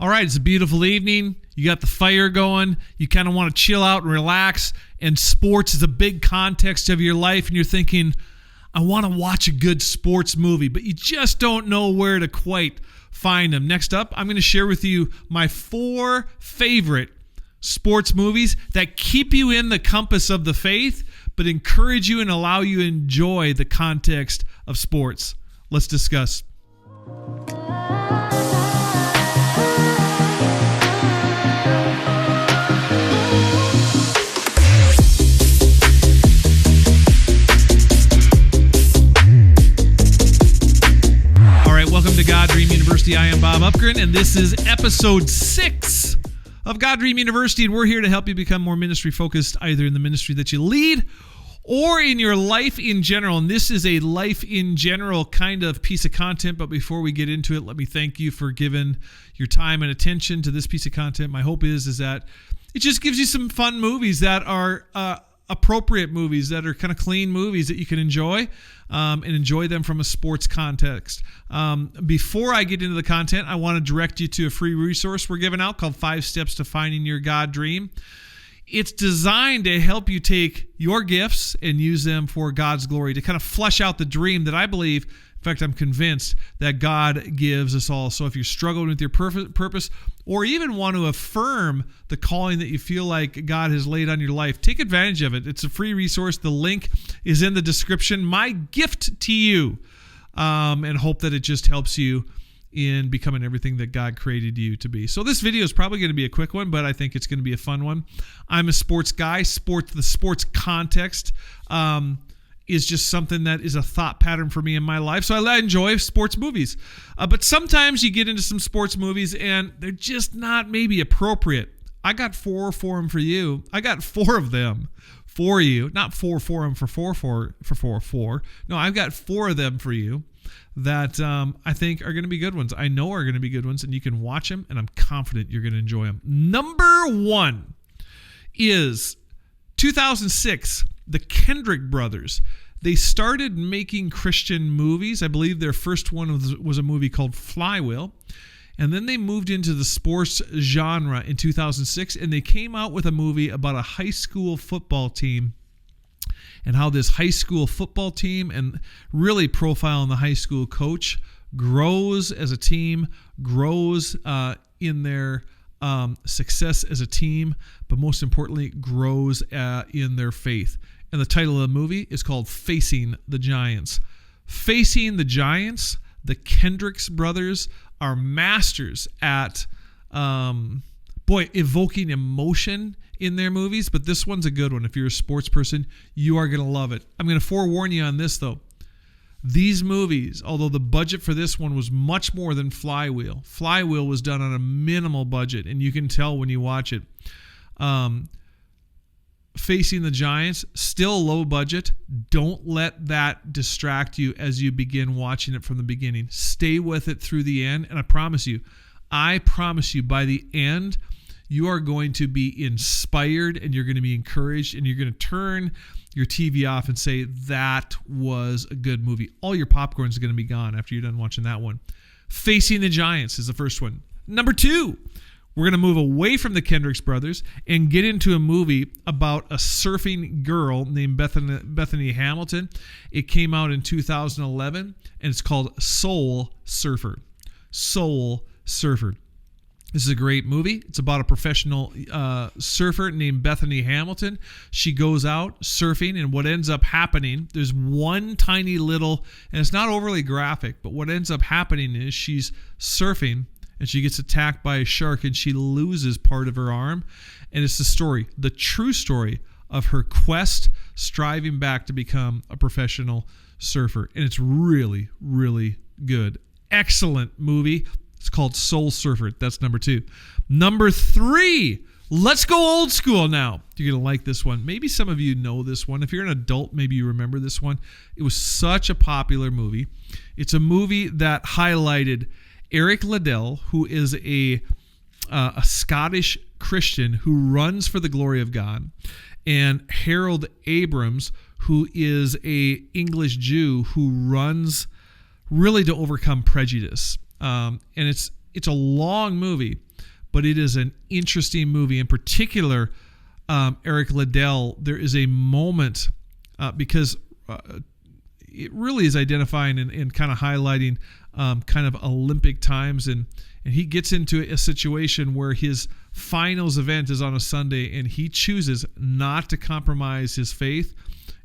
All right, it's a beautiful evening. You got the fire going. You kind of want to chill out and relax. And sports is a big context of your life. And you're thinking, I want to watch a good sports movie, but you just don't know where to quite find them. Next up, I'm going to share with you my 4 favorite sports movies that keep you in the compass of the faith, but encourage you and allow you to enjoy the context of sports. Let's discuss. Welcome to God Dream University. I am Bob Upgren, and this is episode 6 of God Dream University, and we're here to help you become more ministry focused, either in the ministry that you lead or in your life in general. And this is a life in general kind of piece of content, but before we get into it, let me thank you for giving your time and attention to this piece of content. My hope is that it just gives you some fun movies that are appropriate movies, that are kind of clean movies that you can enjoy and enjoy them from a sports context. Before I get into the content, I want to direct you to a free resource we're giving out called 5 Steps to Finding Your God Dream. It's designed to help you take your gifts and use them for God's glory, to kind of flesh out the dream that I believe, in fact, I'm convinced that God gives us all. So if you're struggling with your purpose, or even want to affirm the calling that you feel like God has laid on your life, take advantage of it. It's a free resource. The link is in the description. My gift to you, and hope that it just helps you in becoming everything that God created you to be. So this video is probably going to be a quick one, but I think it's going to be a fun one. I'm a sports guy. The sports context is just something that is a thought pattern for me in my life. So I enjoy sports movies. But sometimes you get into some sports movies and they're just not maybe appropriate. I got 4 for them for you. I got 4 of them for you. Not 4 for them for 4. No, I've got 4 of them for you that I think are going to be good ones. I know are going to be good ones, and you can watch them, and I'm confident you're going to enjoy them. Number 1 is 2006. The Kendrick brothers. They started making Christian movies. I believe their first one was a movie called Flywheel. And then they moved into the sports genre in 2006, and they came out with a movie about a high school football team and how this high school football team, and really profiling the high school coach, grows as a team, grows in their success as a team, but most importantly, grows in their faith. And the title of the movie is called Facing the Giants. Facing the Giants, the Kendricks brothers are masters at, evoking emotion in their movies, but this one's a good one. If you're a sports person, you are going to love it. I'm going to forewarn you on this, though. These movies, although the budget for this one was much more than Flywheel. Flywheel was done on a minimal budget, and you can tell when you watch it. Facing the Giants, still low budget. Don't let that distract you as you begin watching it from the beginning. Stay with it through the end, and I promise you, by the end, you are going to be inspired, and you're going to be encouraged, and you're going to turn your TV off and say, that was a good movie. All your popcorn is going to be gone after you're done watching that one. Facing the Giants is the first one. Number 2, we're going to move away from the Kendricks brothers and get into a movie about a surfing girl named Bethany Hamilton. It came out in 2011, and it's called Soul Surfer. Soul Surfer. This is a great movie. It's about a professional surfer named Bethany Hamilton. She goes out surfing, and what ends up happening, there's one tiny little, and it's not overly graphic, but what ends up happening is she's surfing, and she gets attacked by a shark, and she loses part of her arm. And it's the true story of her quest, striving back to become a professional surfer. And it's really, really good. Excellent movie. It's called Soul Surfer. That's number 2. Number 3, let's go old school now. You're going to like this one. Maybe some of you know this one. If you're an adult, maybe you remember this one. It was such a popular movie. It's a movie that highlighted Eric Liddell, who is a Scottish Christian who runs for the glory of God, and Harold Abrams, who is a English Jew who runs really to overcome prejudice. And it's a long movie, but it is an interesting movie. In particular, Eric Liddell, there is a moment because it really is identifying and kind of highlighting kind of Olympic times, and he gets into a situation where his finals event is on a Sunday, and he chooses not to compromise his faith,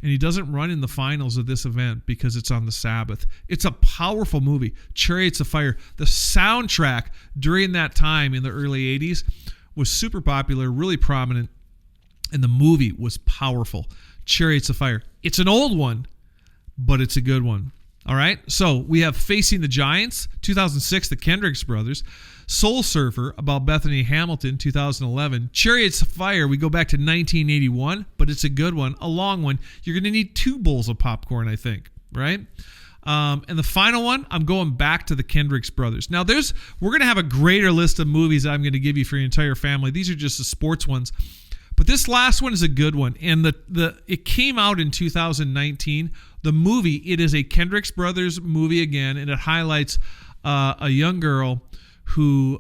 and he doesn't run in the finals of this event because it's on the Sabbath. It's a powerful movie, Chariots of Fire. The soundtrack during that time in the early 80s was super popular, really prominent, and the movie was powerful. Chariots of Fire. It's an old one, but it's a good one. All right, so we have Facing the Giants, 2006, the Kendricks brothers. Soul Surfer, about Bethany Hamilton, 2011. Chariots of Fire, we go back to 1981, but it's a good one, a long one. You're going to need 2 bowls of popcorn, I think, right? And the final one, I'm going back to the Kendricks brothers. Now, we're going to have a greater list of movies that I'm going to give you for your entire family. These are just the sports ones. But this last one is a good one, and it came out in 2019. The movie, it is a Kendricks Brothers movie again, and it highlights a young girl who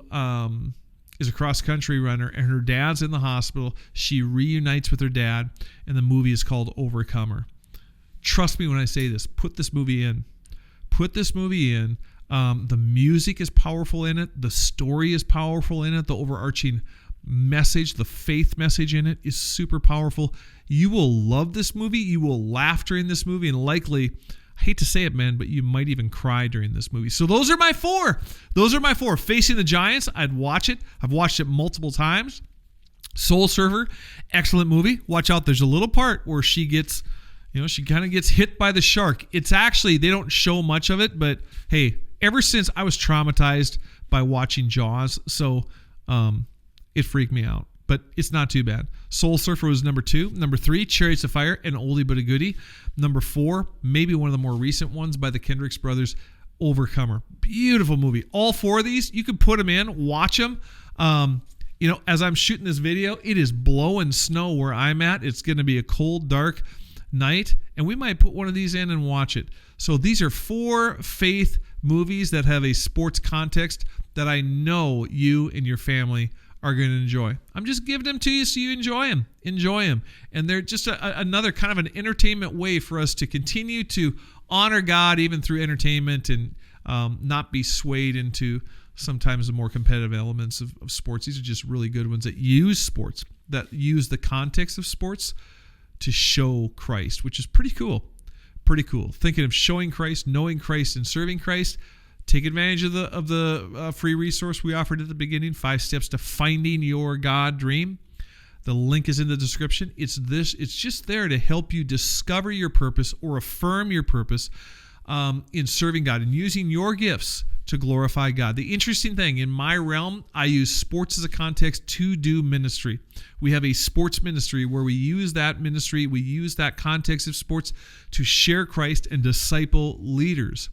is a cross-country runner, and her dad's in the hospital. She reunites with her dad, and the movie is called Overcomer. Trust me when I say this. Put this movie in. Put this movie in. The music is powerful in it. The story is powerful in it. The overarching message, the faith message in it is super powerful. You will love this movie. You will laugh during this movie, and likely, I hate to say it, man, but you might even cry during this movie. So those are my 4. Facing the Giants, I'd watch it. I've watched it multiple times. Soul Surfer, excellent movie. Watch out, there's a little part where she gets, she kind of gets hit by the shark. It's actually, they don't show much of it, but hey, ever since I was traumatized by watching Jaws, so it freaked me out, but it's not too bad. Soul Surfer was number 2. Number 3, Chariots of Fire, an oldie but a goodie. Number 4, maybe one of the more recent ones by the Kendricks brothers, Overcomer. Beautiful movie. All 4 of these, you can put them in, watch them. As I'm shooting this video, it is blowing snow where I'm at. It's going to be a cold, dark night, and we might put one of these in and watch it. So these are 4 faith movies that have a sports context that I know you and your family are going to enjoy. I'm just giving them to you so you enjoy them. Enjoy them. And they're just another kind of an entertainment way for us to continue to honor God even through entertainment and not be swayed into sometimes the more competitive elements of sports. These are just really good ones that use sports, that use the context of sports to show Christ, which is pretty cool. Pretty cool. Thinking of showing Christ, knowing Christ, and serving Christ. Take advantage of the free resource we offered at the beginning, 5 steps to finding your God dream. The link is in the description. It's just there to help you discover your purpose or affirm your purpose in serving God and using your gifts to glorify God. The interesting thing, in my realm, I use sports as a context to do ministry. We have a sports ministry where we use that ministry, we use that context of sports to share Christ and disciple leaders.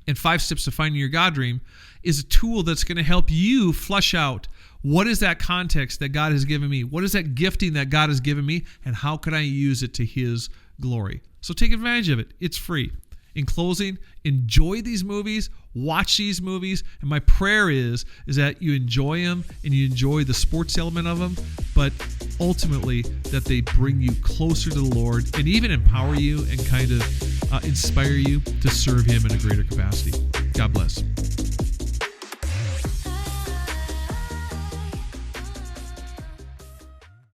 And 5 steps to finding your God dream is a tool that's going to help you flush out what is that context that God has given me? What is that gifting that God has given me? And how can I use it to His glory? So take advantage of it. It's free. In closing, enjoy these movies, watch these movies, and my prayer is that you enjoy them and you enjoy the sports element of them, but ultimately that they bring you closer to the Lord and even empower you and kind of inspire you to serve Him in a greater capacity. God bless.